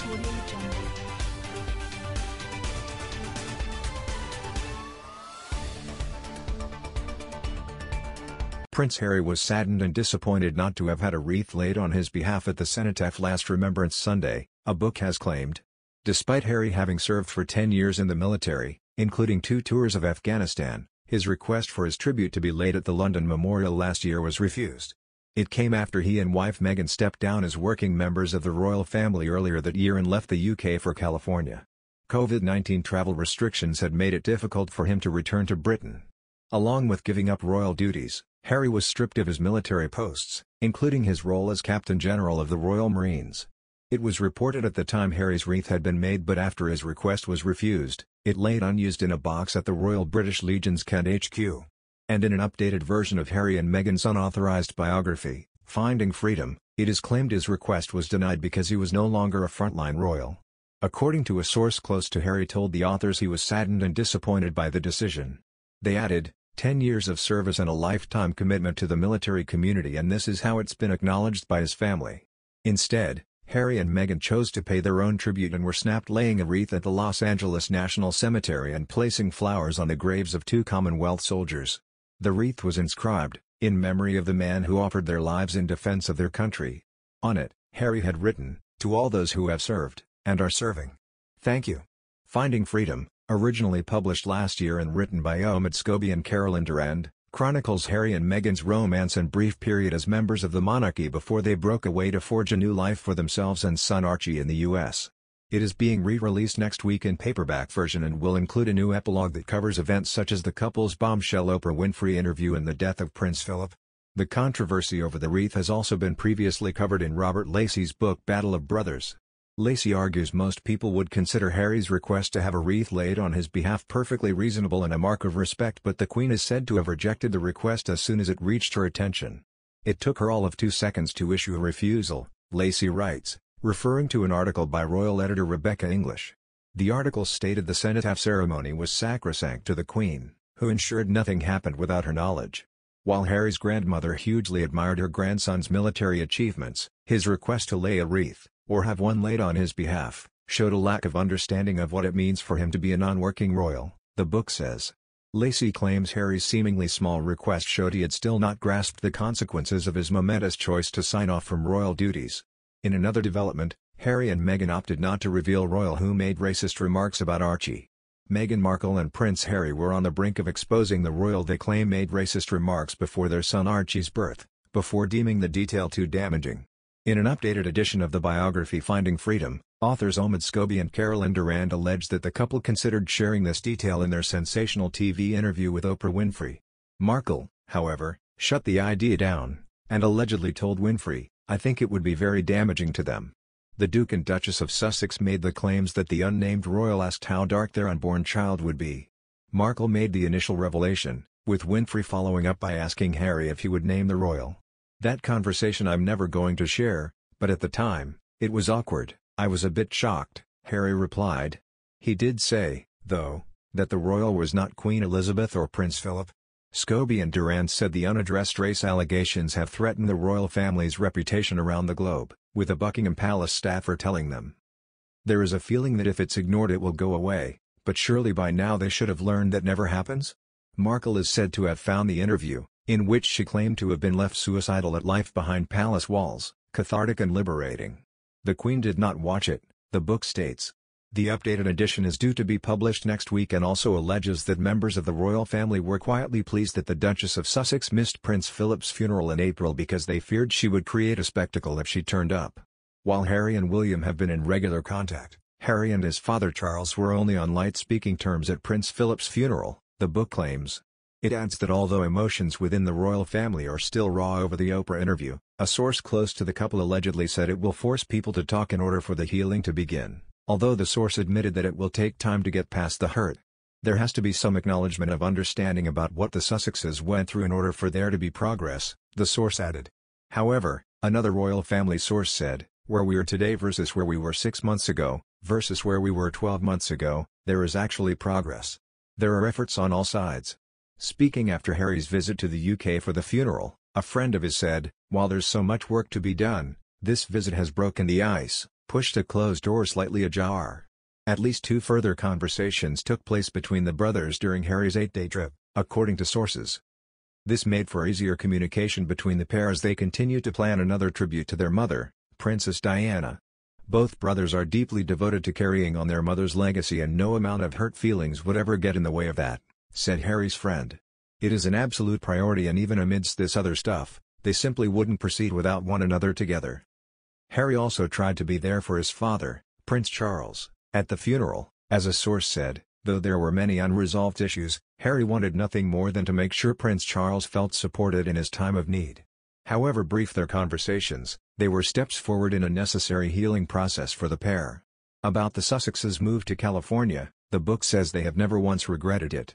Audio Jungle. Prince Harry was saddened and disappointed not to have had a wreath laid on his behalf at the Cenotaph last Remembrance Sunday, a book has claimed. Despite Harry having served for 10 years in the military, including 2 tours of Afghanistan, his request for his tribute to be laid at the London Memorial last year was refused. It came after he and wife Meghan stepped down as working members of the royal family earlier that year and left the UK for California. COVID-19 travel restrictions had made it difficult for him to return to Britain. Along with giving up royal duties, Harry was stripped of his military posts, including his role as Captain General of the Royal Marines. It was reported at the time Harry's wreath had been made, but after his request was refused, it laid unused in a box at the Royal British Legion's Kent HQ. And in an updated version of Harry and Meghan's unauthorized biography, Finding Freedom, it is claimed his request was denied because he was no longer a frontline royal. According to a source close to Harry told the authors he was saddened and disappointed by the decision. They added, 10 years of service and a lifetime commitment to the military community, and this is how it's been acknowledged by his family. Instead, Harry and Meghan chose to pay their own tribute and were snapped laying a wreath at the Los Angeles National Cemetery and placing flowers on the graves of 2 Commonwealth soldiers. The wreath was inscribed, "In memory of the men who offered their lives in defense of their country." On it, Harry had written, "To all those who have served, and are serving. Thank you." Finding Freedom, originally published last year and written by Omid Scobie and Carolyn Durand, chronicles Harry and Meghan's romance and brief period as members of the monarchy before they broke away to forge a new life for themselves and son Archie in the U.S. It is being re-released next week in paperback version and will include a new epilogue that covers events such as the couple's bombshell Oprah Winfrey interview and the death of Prince Philip. The controversy over the wreath has also been previously covered in Robert Lacey's book Battle of Brothers. Lacey argues most people would consider Harry's request to have a wreath laid on his behalf perfectly reasonable and a mark of respect, but the Queen is said to have rejected the request as soon as it reached her attention. "It took her all of 2 seconds to issue a refusal," Lacey writes, referring to an article by royal editor Rebecca English. The article stated the cenotaph ceremony was sacrosanct to the Queen, who ensured nothing happened without her knowledge. While Harry's grandmother hugely admired her grandson's military achievements, his request to lay a wreath, or have one laid on his behalf, showed a lack of understanding of what it means for him to be a non-working royal, the book says. Lacey claims Harry's seemingly small request showed he had still not grasped the consequences of his momentous choice to sign off from royal duties. In another development, Harry and Meghan opted not to reveal royal who made racist remarks about Archie. Meghan Markle and Prince Harry were on the brink of exposing the royal they claim made racist remarks before their son Archie's birth, before deeming the detail too damaging. In an updated edition of the biography Finding Freedom, authors Omid Scobie and Carolyn Durand allege that the couple considered sharing this detail in their sensational TV interview with Oprah Winfrey. Markle, however, shut the idea down, and allegedly told Winfrey, "I think it would be very damaging to them." The Duke and Duchess of Sussex made the claims that the unnamed royal asked how dark their unborn child would be. Markle made the initial revelation, with Winfrey following up by asking Harry if he would name the royal. "That conversation I'm never going to share, but at the time, it was awkward. I was a bit shocked," Harry replied. He did say, though, that the royal was not Queen Elizabeth or Prince Philip. Scobie and Durand said the unaddressed race allegations have threatened the royal family's reputation around the globe, with a Buckingham Palace staffer telling them, "There is a feeling that if it's ignored it will go away, but surely by now they should have learned that never happens." Markle is said to have found the interview, in which she claimed to have been left suicidal at life behind palace walls, cathartic and liberating. The Queen did not watch it, the book states. The updated edition is due to be published next week and also alleges that members of the royal family were quietly pleased that the Duchess of Sussex missed Prince Philip's funeral in April because they feared she would create a spectacle if she turned up. While Harry and William have been in regular contact, Harry and his father Charles were only on light speaking terms at Prince Philip's funeral, the book claims. It adds that although emotions within the royal family are still raw over the Oprah interview, a source close to the couple allegedly said it will force people to talk in order for the healing to begin, although the source admitted that it will take time to get past the hurt. There has to be some acknowledgement of understanding about what the Sussexes went through in order for there to be progress, the source added. However, another royal family source said, "Where we are today versus where we were 6 months ago, versus where we were 12 months ago, there is actually progress. There are efforts on all sides." Speaking after Harry's visit to the UK for the funeral, a friend of his said, "While there's so much work to be done, this visit has broken the ice. pushed a closed door slightly ajar. At least 2 further conversations took place between the brothers during Harry's 8-day trip, according to sources. This made for easier communication between the pair as they continued to plan another tribute to their mother, Princess Diana. Both brothers are deeply devoted to carrying on their mother's legacy, and no amount of hurt feelings would ever get in the way of that, said Harry's friend. It is an absolute priority, and even amidst this other stuff, they simply wouldn't proceed without one another together. Harry also tried to be there for his father, Prince Charles, at the funeral, as a source said. Though there were many unresolved issues, Harry wanted nothing more than to make sure Prince Charles felt supported in his time of need. However brief their conversations, they were steps forward in a necessary healing process for the pair. About the Sussexes' move to California, the book says they have never once regretted it.